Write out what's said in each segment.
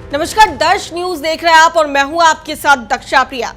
नमस्कार, दर्श न्यूज देख रहे हैं आप और मैं हूं आपके साथ दक्षा प्रिया।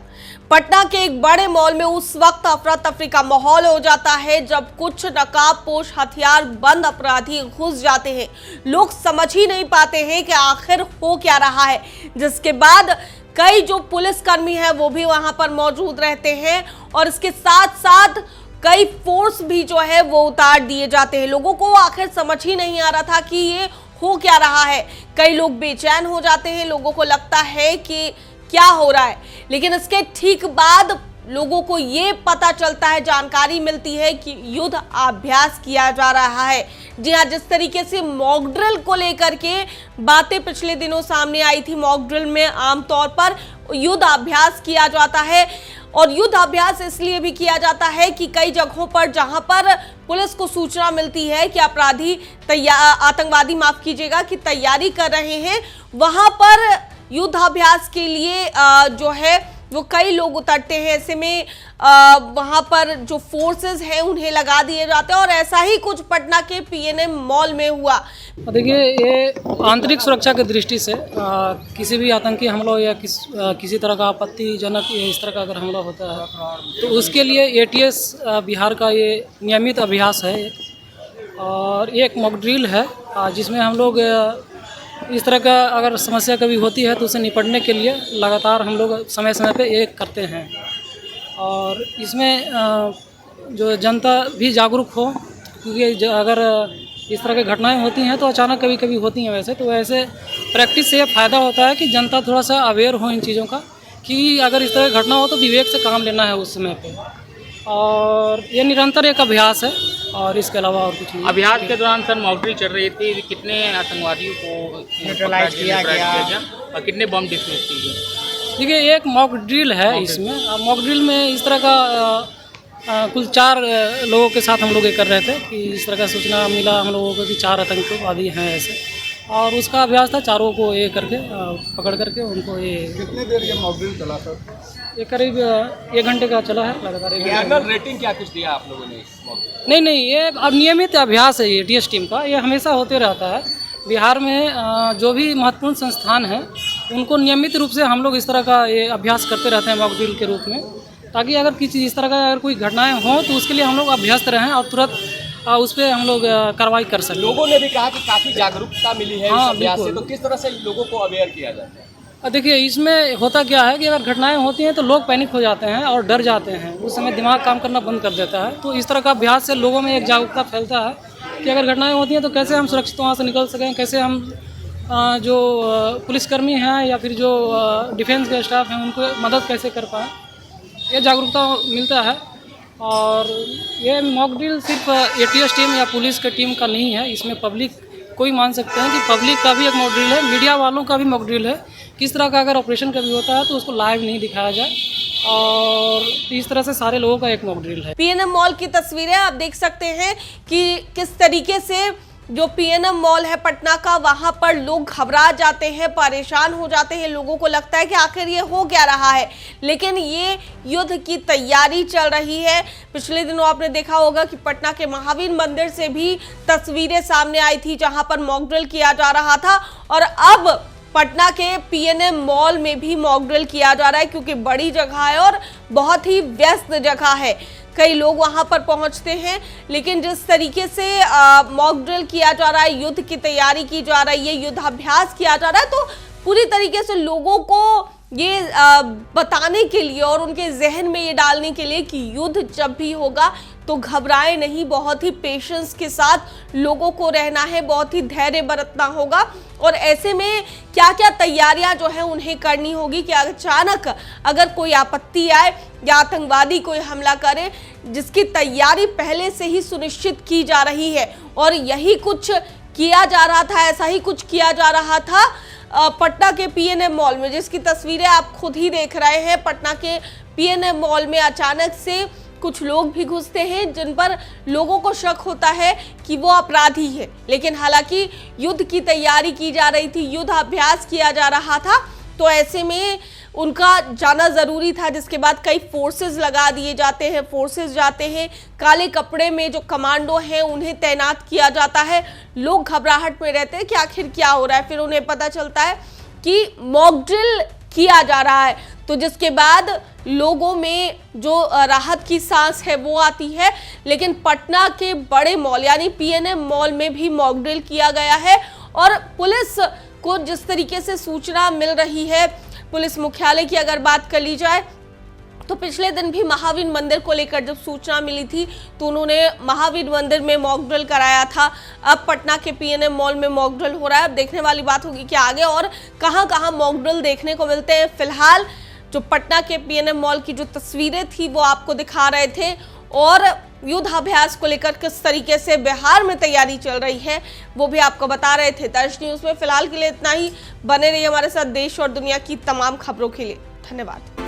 पटना के एक बड़े मॉल में उस वक्त अफरा तफरी का माहौल हो जाता है जब कुछ नकाबपोश हथियार बंद अपराधी घुस जाते हैं। लोग समझ ही नहीं पाते हैं कि आखिर हो क्या रहा है, जिसके बाद कई जो पुलिसकर्मी हैं वो भी वहां पर मौजूद रहते हैं और इसके साथ साथ कई फोर्स भी जो है वो उतार दिए जाते हैं। लोगों को आखिर समझ ही नहीं आ रहा था कि ये हो क्या रहा है। कई लोग बेचैन हो जाते हैं, लोगों को लगता है कि क्या हो रहा है, लेकिन इसके ठीक बाद लोगों को ये पता चलता है, जानकारी मिलती है कि युद्ध अभ्यास किया जा रहा है। जी हाँ, जिस तरीके से मॉक ड्रिल को लेकर के बातें पिछले दिनों सामने आई थी, मॉक ड्रिल में आमतौर पर युद्ध अभ्यास किया जाता है और युद्ध अभ्यास इसलिए भी किया जाता है कि कई जगहों पर जहां पर पुलिस को सूचना मिलती है कि अपराधी आतंकवादी कि तैयारी कर रहे हैं, वहां पर युद्धाभ्यास के लिए जो है वो कई लोग उतरते हैं। ऐसे में वहां पर जो फोर्सेस हैं उन्हें लगा दिए जाते हैं और ऐसा ही कुछ पटना के पीएनएम मॉल में हुआ। देखिए, ये आंतरिक सुरक्षा की दृष्टि से किसी भी आतंकी हमलों या किसी तरह का आपत्तिजनक इस तरह का अगर हमला होता है तो उसके लिए एटीएस बिहार का ये नियमित अभ्यास है और ये एक मॉक ड्रिल है जिसमें हम लोग इस तरह का अगर समस्या कभी होती है तो उसे निपटने के लिए लगातार हम लोग समय समय पे ये करते हैं और इसमें जो जनता भी जागरूक हो, क्योंकि अगर इस तरह की घटनाएं होती हैं तो अचानक कभी कभी होती हैं। वैसे तो वैसे प्रैक्टिस से ये फ़ायदा होता है कि जनता थोड़ा सा अवेयर हो इन चीज़ों का कि अगर इस तरह की घटना हो तो विवेक से काम लेना है उस समय पे, और ये निरंतर एक अभ्यास है और इसके अलावा और कुछ नहीं। अभ्यास के दौरान सर मॉक ड्रिल चल रही थी, कितने आतंकवादियों को न्यूट्रलाइज किया गया और कितने बम डिफ्यूज किए गए? देखिए, एक मॉक ड्रिल है इसमें। मॉक ड्रिल में इस तरह का कुल 4 लोगों के साथ हम लोग ये कर रहे थे कि इस तरह का सूचना मिला हम लोगों को कि 4 आतंकवादी हैं ऐसे, और उसका अभ्यास था चारों को ये करके पकड़ करके उनको ये। कितने देर ये मॉक ड्रिल चला सर? ये करीब 1 घंटे का चला है लगातार। एनुअल रेटिंग क्या कुछ दिया आप लोगों ने? नहीं, ये अब नियमित अभ्यास है ये टीएस टीम का, ये हमेशा होते रहता है। बिहार में जो भी महत्वपूर्ण संस्थान हैं उनको नियमित रूप से हम लोग इस तरह का ये अभ्यास करते रहते हैं मॉक ड्रिल के रूप में, ताकि अगर किसी इस तरह का अगर कोई घटनाएं हों तो उसके लिए हम लोग अभ्यस्त रहें और तुरंत उस पर हम लोग कार्रवाई कर सकें। लोगों ने भी कहा कि काफ़ी जागरूकता मिली है हाँ, इस अभ्यास से, बिल्कुल। तो किस तरह से लोगों को अवेयर किया जाता है? देखिए, इसमें होता क्या है कि अगर घटनाएं होती हैं तो लोग पैनिक हो जाते हैं और डर जाते हैं, उस समय दिमाग काम करना बंद कर देता है। तो इस तरह का अभ्यास से लोगों में एक जागरूकता फैलता है कि अगर घटनाएं होती हैं तो कैसे हम सुरक्षित वहाँ से निकल सकें, कैसे हम जो पुलिसकर्मी हैं या फिर जो डिफेंस के स्टाफ हैं उनको मदद कैसे कर पाएँ, ये जागरूकता मिलता है। और ये मॉक ड्रिल सिर्फ एटीएस टीम या पुलिस के टीम का नहीं है, इसमें पब्लिक कोई मान सकते हैं कि पब्लिक का भी एक मॉक ड्रिल है, मीडिया वालों का भी मॉक ड्रिल है। किस तरह का अगर ऑपरेशन कभी होता है तो उसको लाइव नहीं दिखाया जाए, और इस तरह से सारे लोगों का एक मॉक ड्रिल है। पीएनएम मॉल की तस्वीरें आप देख सकते हैं कि किस तरीके से जो पीएनएम मॉल है पटना का, वहां पर लोग घबरा जाते हैं, परेशान हो जाते हैं। लोगों को लगता है कि आखिर ये हो क्या रहा है, लेकिन ये युद्ध की तैयारी चल रही है। पिछले दिनों आपने देखा होगा कि पटना के महावीर मंदिर से भी तस्वीरें सामने आई थी जहां पर मॉक ड्रिल किया जा रहा था, और अब पटना के पीएनएम मॉल में भी मॉक ड्रिल किया जा रहा है, क्योंकि बड़ी जगह है और बहुत ही व्यस्त जगह है। कई लोग वहां पर पहुंचते हैं, लेकिन जिस तरीके से मॉक ड्रिल किया जा रहा है, युद्ध की तैयारी की जा रही है, युद्धाभ्यास किया जा रहा है, तो पूरी तरीके से लोगों को ये बताने के लिए और उनके जहन में ये डालने के लिए कि युद्ध जब भी होगा तो घबराए नहीं, बहुत ही पेशेंस के साथ लोगों को रहना है, बहुत ही धैर्य बरतना होगा। और ऐसे में क्या क्या तैयारियां जो है उन्हें करनी होगी कि अचानक अगर कोई आपत्ति आए या आतंकवादी कोई हमला करे, जिसकी तैयारी पहले से ही सुनिश्चित की जा रही है। और यही कुछ किया जा रहा था, ऐसा ही कुछ किया जा रहा था पटना के पीएनएम मॉल में, जिसकी तस्वीरें आप खुद ही देख रहे हैं। पटना के पीएनएम मॉल में अचानक से कुछ लोग भी घुसते हैं जिन पर लोगों को शक होता है कि वो अपराधी है, लेकिन हालांकि युद्ध की तैयारी की जा रही थी, युद्ध अभ्यास किया जा रहा था, तो ऐसे में उनका जाना ज़रूरी था, जिसके बाद कई फोर्सेस लगा दिए जाते हैं, फोर्सेस जाते हैं, काले कपड़े में जो कमांडो हैं उन्हें तैनात किया जाता है। लोग घबराहट में रहते हैं कि आखिर क्या हो रहा है। फिर उन्हें पता चलता है कि मॉक ड्रिल किया जा रहा है, तो जिसके बाद लोगों में जो राहत की सांस है वो आती है। लेकिन पटना के बड़े मॉल यानी पीएनएम मॉल में भी मॉक ड्रिल किया गया है और पुलिस को जिस तरीके से सूचना मिल रही है, पुलिस मुख्यालय की अगर बात कर ली जाए तो पिछले दिन भी महावीर मंदिर को लेकर जब सूचना मिली थी तो उन्होंने महावीर मंदिर में मॉक ड्रिल कराया था। अब पटना के पीएनएम मॉल में मॉक ड्रिल हो रहा है। अब देखने वाली बात होगी कि आगे और कहां-कहां मॉक ड्रिल देखने को मिलते हैं। फिलहाल जो पटना के पीएनएम मॉल की जो तस्वीरें थी वो आपको दिखा रहे थे और युद्धाभ्यास को लेकर किस तरीके से बिहार में तैयारी चल रही है वो भी आपको बता रहे थे। तर्ज न्यूज में फिलहाल के लिए इतना ही। बने रहिए हमारे साथ देश और दुनिया की तमाम खबरों के लिए। धन्यवाद।